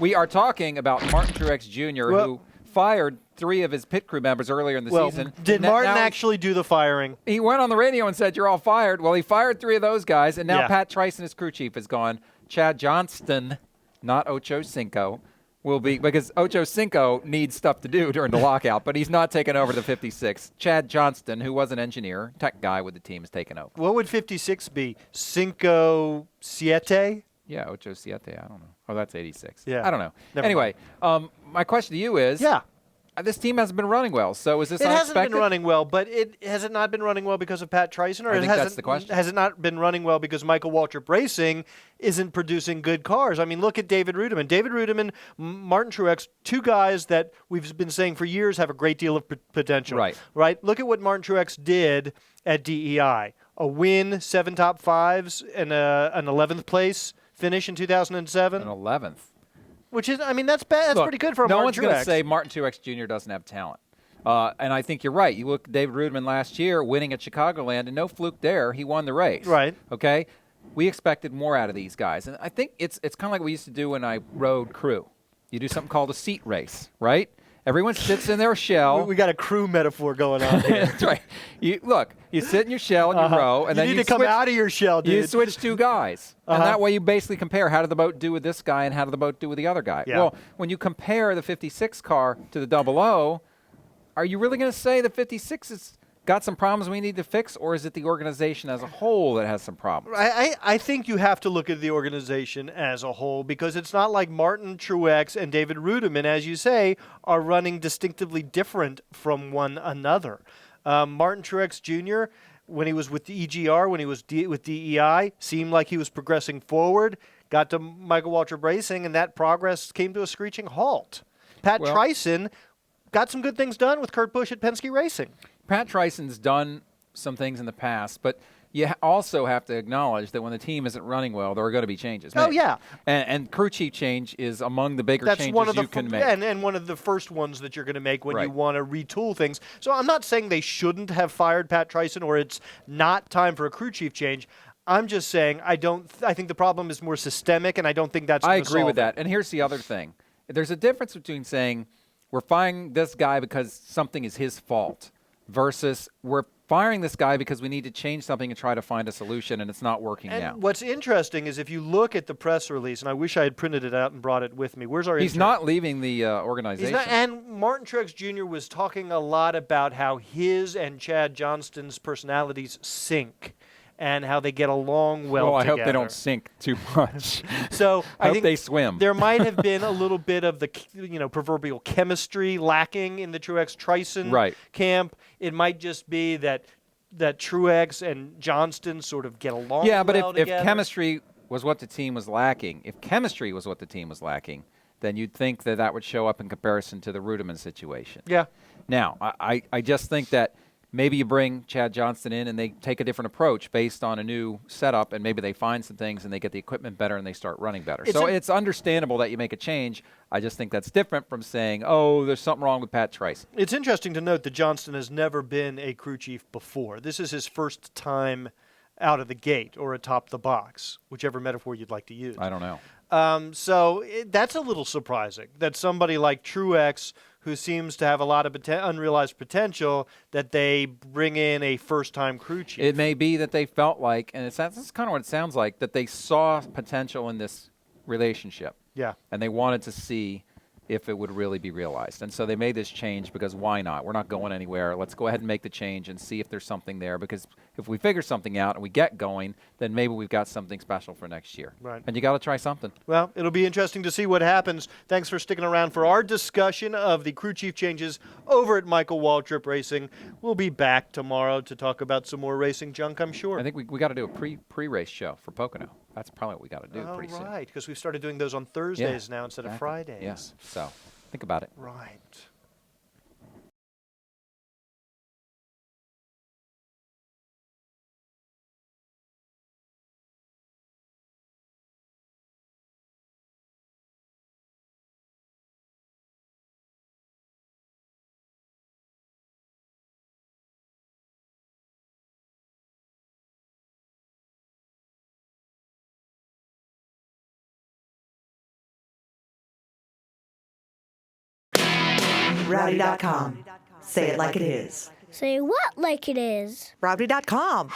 We are talking about Martin Truex Jr., who fired 3 of his pit crew members earlier in the season. Did Martin actually do the firing? He went on the radio and said, "You're all fired." Well, he fired 3 of those guys, and now Pat Tryson, his crew chief, is gone. Chad Johnston, not Ocho Cinco, will be, because Ocho Cinco needs stuff to do during the lockout, but he's not taking over the 56. Chad Johnston, who was an engineer, tech guy with the team, is taking over. What would 56 be? Cinco Siete? Yeah, Ocho Siete, I don't know. Oh, that's 86. Yeah. I don't know. Anyway, my question to you is, this team hasn't been running well, so is this unexpected? It hasn't been running well, but has it not been running well because of Pat Tryson? Or I think that's the question. Has it not been running well because Michael Waltrip Racing isn't producing good cars? I mean, look at David Rudiman. David Rudiman, Martin Truex, 2 guys that we've been saying for years have a great deal of potential. Right? Look at what Martin Truex did at DEI. A win, 7 top 5s, and an 11th place finish in 2007. An 11th. Which is, I mean, that's bad. That's pretty good for a Martin Truex. No one's going to say Martin Truex Jr. doesn't have talent. And I think you're right. You look at David Rudiman last year winning at Chicagoland, and no fluke there. He won the race. Right. Okay? We expected more out of these guys. And I think it's kind of like we used to do when I rode crew. You do something called a seat race, right? Everyone sits in their shell. We got a crew metaphor going on here. That's right. You sit in your shell and you row, and then you need to come out of your shell, dude. You switch 2 guys, and that way you basically compare how did the boat do with this guy and how did the boat do with the other guy. Yeah. Well, when you compare the 56 car to the 00, are you really going to say the 56 has got some problems we need to fix, or is it the organization as a whole that has some problems? I think you have to look at the organization as a whole, because it's not like Martin Truex and David Rudiman, as you say, are running distinctively different from one another. Martin Truex Jr., when he was with the EGR, when he was with DEI, seemed like he was progressing forward, got to Michael Waltrip Racing, and that progress came to a screeching halt. Pat Tryson got some good things done with Kurt Busch at Penske Racing. Pat Tryson's done some things in the past, but you also have to acknowledge that when the team isn't running well, there are going to be changes made. Oh, yeah. And crew chief change is among the bigger changes you can make. And one of the first ones that you're going to make when you want to retool things. So I'm not saying they shouldn't have fired Pat Tryson or it's not time for a crew chief change. I'm just saying I think the problem is more systemic, and I don't think that's going to solve I agree with that. And here's the other thing. There's a difference between saying we're firing this guy because something is his fault versus we're firing this guy because we need to change something and try to find a solution, and it's not working now. What's interesting is if you look at the press release, and I wish I had printed it out and brought it with me. Where's our He's intern? not leaving the organization. And Martin Truex Jr. was talking a lot about how his and Chad Johnston's personalities sync and how they get along well together. I hope they don't sink too much. So I think they swim. There might have been a little bit of the proverbial chemistry lacking in the Truex Tryson camp. It might just be that Truex and Johnston sort of get along. Yeah, but well if together. chemistry was what the team was lacking, then you'd think that would show up in comparison to the Rudiman situation. Yeah. Now, I just think that maybe you bring Chad Johnston in and they take a different approach based on a new setup, and maybe they find some things and they get the equipment better and they start running better. It's understandable that you make a change. I just think that's different from saying, oh, there's something wrong with Pat Tryson. It's interesting to note that Johnston has never been a crew chief before. This is his first time out of the gate or atop the box, whichever metaphor you'd like to use. I don't know. So that's a little surprising that somebody like Truex, who seems to have a lot of unrealized potential, that they bring in a first-time crew chief. It may be that they felt like, and that's kind of what it sounds like, that they saw potential in this relationship. Yeah. And they wanted to see if it would really be realized. And so they made this change because why not? We're not going anywhere. Let's go ahead and make the change and see if there's something there, because if we figure something out and we get going, then maybe we've got something special for next year. Right. And you got to try something. Well, it'll be interesting to see what happens. Thanks for sticking around for our discussion of the crew chief changes over at Michael Waltrip Racing. We'll be back tomorrow to talk about some more racing junk, I'm sure. I think we got to do a pre-race show for Pocono. That's probably what we got to do pretty soon. Right, because we've started doing those on Thursdays now instead of Fridays. Yes. So think about it. Right. Rowdy.com. Say it like it is. Say what like it is? Rowdy.com.